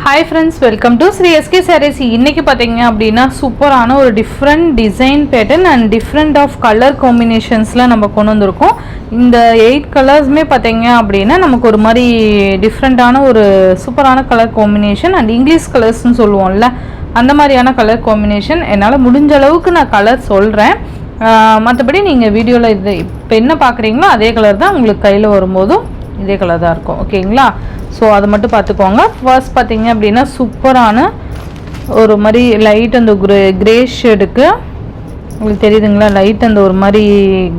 Hi friends, welcome to Sri SK Sarees. இன்னைக்கு பாத்தீங்க அப்படினா சூப்பரான ஒரு different design pattern and different of colour காம்பினேஷன்ஸ்ல நம்ம கொண்டு வந்திருக்கோம். இந்த 8 கலர்ஸ்மே பாத்தீங்க அப்படினா நமக்கு ஒரு மாதிரி டிஃபரண்டான ஒரு சூப்பரான கலர் காம்பினேஷன் அண்ட் இங்கிலீஷ் கலர்ஸ்னு சொல்லுவோம்ல அந்த மாதிரியான கலர் காம்பினேஷன். என்னால் முடிஞ்ச அளவுக்கு நான் கலர் சொல்கிறேன். மற்றபடி நீங்கள் வீடியோவில் இது இப்போ என்ன பார்க்குறீங்களோ அதே கலர் தான் உங்களுக்கு கையில் வரும்போதும் இதே கலர் தான் இருக்கும். ஓகேங்களா? ஸோ அதை மட்டும் பார்த்துக்கோங்க. ஃபர்ஸ்ட் பார்த்தீங்க அப்படின்னா சூப்பரான ஒரு மாதிரி லைட் அந்த கிரே ஷேடுக்கு உங்களுக்கு தெரியுதுங்களா, லைட் அந்த ஒரு மாதிரி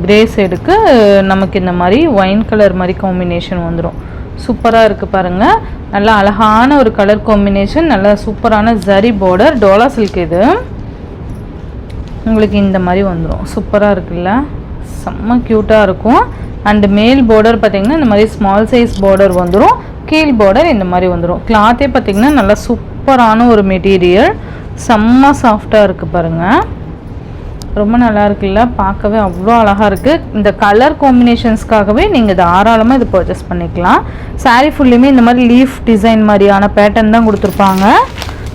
கிரே ஷேடுக்கு நமக்கு இந்த மாதிரி ஒயின் கலர் மாதிரி காம்பினேஷன் வந்துடும். சூப்பராக இருக்குது பாருங்கள். நல்லா அழகான ஒரு கலர் காம்பினேஷன், நல்லா சூப்பரான ஜரி பார்டர், டோலா சில்க் இது உங்களுக்கு இந்த மாதிரி வந்துடும். சூப்பராக இருக்குல்ல, செம்ம க்யூட்டாக இருக்கும். அண்ட் மேல் பார்டர் பார்த்திங்கன்னா இந்த மாதிரி ஸ்மால் சைஸ் பார்டர் வந்துடும், கீழ் பார்டர் இந்த மாதிரி வந்துடும். கிளாத்தே பார்த்திங்கன்னா நல்லா சூப்பரான ஒரு மெட்டீரியல், செம்ம சாஃப்டாக இருக்குது பாருங்கள். ரொம்ப நல்லா இருக்குல்ல, பார்க்கவே அவ்வளோ அழகாக இருக்குது. இந்த கலர் காம்பினேஷன்ஸ்க்காகவே நீங்கள் தாராளமாக இது பர்ச்சேஸ் பண்ணிக்கலாம். சாரீ ஃபுல்லுமே இந்த மாதிரி லீஃப் டிசைன் மாதிரியான பேட்டர்ன் தான் கொடுத்துருப்பாங்க.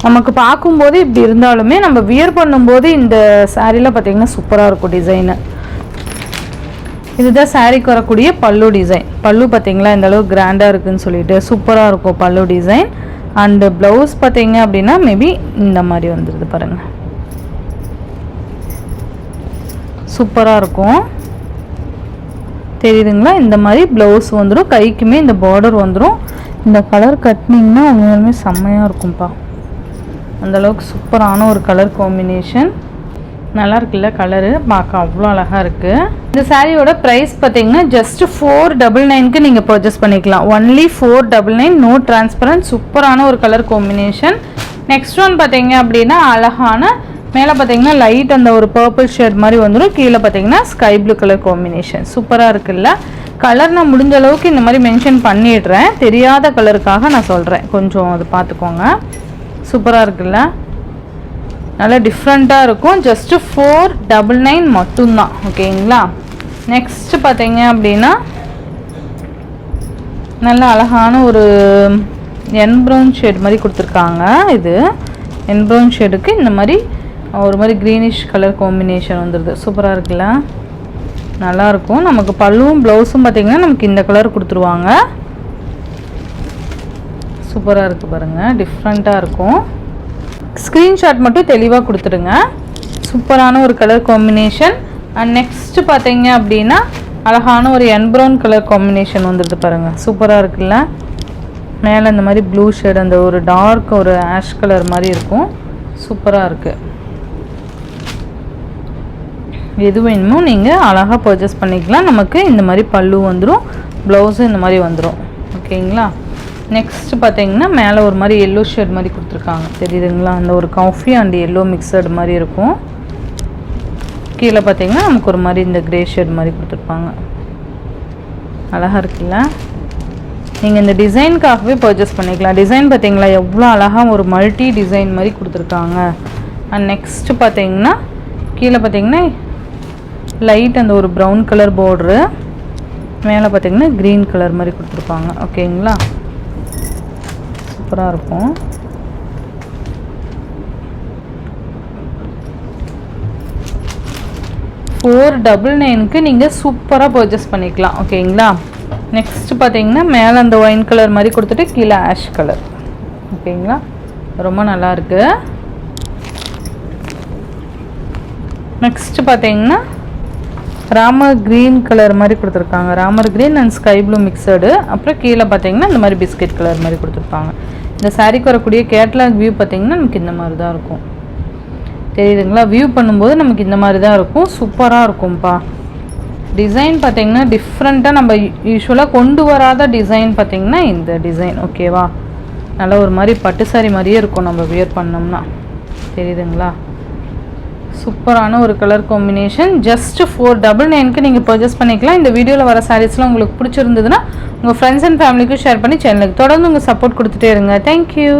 நமக்கு பார்க்கும்போது இப்படி இருந்தாலுமே நம்ம வியர் பண்ணும்போது இந்த சாரீலாம் பார்த்திங்கன்னா சூப்பராக இருக்கும் டிசைனு. இதுதான் சாரீக்கு வரக்கூடிய பல்லு டிசைன். பல்லு பார்த்தீங்களா இந்த அளவுக்கு கிராண்டாக இருக்குதுன்னு சொல்லிட்டு சூப்பராக இருக்கும் பல்லு டிசைன். அண்டு ப்ளவுஸ் பார்த்தீங்க அப்படின்னா மேபி இந்த மாதிரி வந்துடுது பாருங்கள், சூப்பராக இருக்கும். தெரியுதுங்களா? இந்த மாதிரி ப்ளவுஸ் வந்துடும், கைக்குமே இந்த பார்டர் வந்துடும். இந்த கலர் கட்டினீங்கன்னா உண்மையுமே செம்மையாக இருக்கும்ப்பா. அந்தளவுக்கு சூப்பரான ஒரு கலர் காம்பினேஷன். நல்லா இருக்குல்ல, கலரு பார்க்க அவ்வளோ அழகாக இருக்குது. இந்த சாரியோட ப்ரைஸ் பார்த்தீங்கன்னா ஜஸ்ட் 499க்கு நீங்கள் பர்ச்சேஸ் பண்ணிக்கலாம். Only 499, no transparent. சூப்பரான ஒரு கலர் காம்பினேஷன். நெக்ஸ்ட் ஒன் பார்த்தீங்க அப்படின்னா அழகான மேலே பார்த்தீங்கன்னா லைட் அந்த ஒரு பர்பிள் ஷேட் மாதிரி வந்துடும், கீழே பார்த்தீங்கன்னா ஸ்கை ப்ளூ கலர் காம்பினேஷன். சூப்பராக இருக்குல்ல. கலர் நான் முடிஞ்ச அளவுக்கு இந்த மாதிரி மென்ஷன் பண்ணிடுறேன், தெரியாத கலருக்காக நான் சொல்கிறேன், கொஞ்சம் அது பார்த்துக்கோங்க. சூப்பராக இருக்குல்ல, நல்லா டிஃப்ரெண்ட்டாக இருக்கும். ஜஸ்ட்டு 499 மட்டும்தான். ஓகேங்களா? நெக்ஸ்ட்டு பார்த்தீங்க அப்படின்னா நல்ல அழகான ஒரு என் ப்ரௌன் ஷேட் மாதிரி கொடுத்துருக்காங்க. இது என் ப்ரௌன் ஷேடுக்கு இந்த மாதிரி ஒரு மாதிரி க்ரீனிஷ் கலர் காம்பினேஷன் வந்துடுது. சூப்பராக இருக்குல்ல, நல்லாயிருக்கும். நமக்கு பல்லுவும் ப்ளவுஸும் பார்த்திங்கன்னா நமக்கு இந்த கலர் கொடுத்துருவாங்க. சூப்பராக இருக்குது பாருங்கள், டிஃப்ரெண்ட்டாக இருக்கும். ஸ்க்ரீன்ஷாட் மட்டும் தெளிவாக கொடுத்துடுங்க. சூப்பரான ஒரு கலர் காம்பினேஷன். அண்ட் நெக்ஸ்ட்டு பார்த்தீங்க அப்படின்னா அழகான ஒரு என் ப்ரௌன் கலர் காம்பினேஷன் வந்துடுது பாருங்கள். சூப்பராக இருக்குல்ல. மேலே இந்த மாதிரி ப்ளூ ஷேட் அந்த ஒரு டார்க் ஒரு ஆஷ் கலர் மாதிரி இருக்கும். சூப்பராக இருக்குது. எது வேணுமோ நீங்கள் அழகாக பர்ச்சேஸ் பண்ணிக்கலாம். நமக்கு இந்த மாதிரி பல்லு வந்துடும், ப்ளவுஸும் இந்த மாதிரி வந்துடும். ஓகேங்களா? நெக்ஸ்ட் பார்த்தீங்கன்னா மேலே ஒரு மாதிரி எல்லோ ஷேட் மாதிரி கொடுத்துருக்காங்க, தெரியுதுங்களா? அந்த ஒரு காஃபி அண்ட் எல்லோ மிக்சடு மாதிரி இருக்கும். கீழே பார்த்தீங்கன்னா நமக்கு ஒரு மாதிரி இந்த கிரே ஷேட் மாதிரி கொடுத்துருப்பாங்க. அழகாக இருக்குல்ல. நீங்கள் இந்த டிசைனுக்காகவே பர்ச்சேஸ் பண்ணிக்கலாம். டிசைன் பார்த்தீங்களா எவ்வளோ அழகாக ஒரு மல்டி டிசைன் மாதிரி கொடுத்துருக்காங்க. அண்ட் நெக்ஸ்ட்டு பார்த்தீங்கன்னா கீழே பார்த்தீங்கன்னா லைட் அந்த ஒரு ப்ரௌன் கலர் பார்ட்ரு, மேலே பார்த்தீங்கன்னா க்ரீன் கலர் மாதிரி கொடுத்துருப்பாங்க. ஓகேங்களா? சூப்பராக இருக்கும். $499க்கு நீங்கள் சூப்பராக பர்ச்சேஸ் பண்ணிக்கலாம். ஓகேங்களா? நெக்ஸ்ட் பார்த்தீங்கன்னா மேலே அந்த ஒயின் கலர் மாதிரி கொடுத்துட்டு கீழே ஆஷ் கலர். ஓகேங்களா? ரொம்ப நல்லா இருக்கு. நெக்ஸ்ட் பார்த்தீங்கன்னா ராமர் க்ரீன் கலர் மாதிரி கொடுத்துருக்காங்க, Ramar green and sky blue mixed. அப்புறம் கீழே பார்த்தீங்கன்னா இந்த மாதிரி பிஸ்கெட் கலர் மாதிரி கொடுத்துருப்பாங்க. இந்த சாரீக்கு வரக்கூடிய கேட்லாக் வியூ பார்த்தீங்கன்னா நமக்கு இந்த மாதிரி தான் இருக்கும். தெரியுதுங்களா? வியூ பண்ணும்போது நமக்கு இந்த மாதிரி தான் இருக்கும். சூப்பராக இருக்கும்ப்பா. டிசைன் பார்த்தீங்கன்னா டிஃப்ரெண்ட்டாக நம்ம யூஸ்வலாக கொண்டு வராத டிசைன் பார்த்தீங்கன்னா இந்த டிசைன். ஓகேவா? நல்லா ஒரு மாதிரி பட்டு சாரி மாதிரியே இருக்கும் நம்ம வியர் பண்ணோம்னா. தெரியுதுங்களா? சூப்பரான ஒரு கலர் காம்பினேஷன். ஜஸ்ட் 499க்கு நீங்கள் பர்ச்சேஸ் பண்ணிக்கலாம். இந்த வீடியோவில் வர சாரீஸ்லாம் உங்களுக்கு பிடிச்சிருந்ததுன்னா உங்கள் ஃப்ரெண்ட்ஸ் அண்ட் ஃபேமிலிக்கும் ஷேர் பண்ணி சேனலுக்கு தொடர்ந்து உங்கள் சப்போர்ட் கொடுத்துட்டே இருங்க. தேங்க்யூ.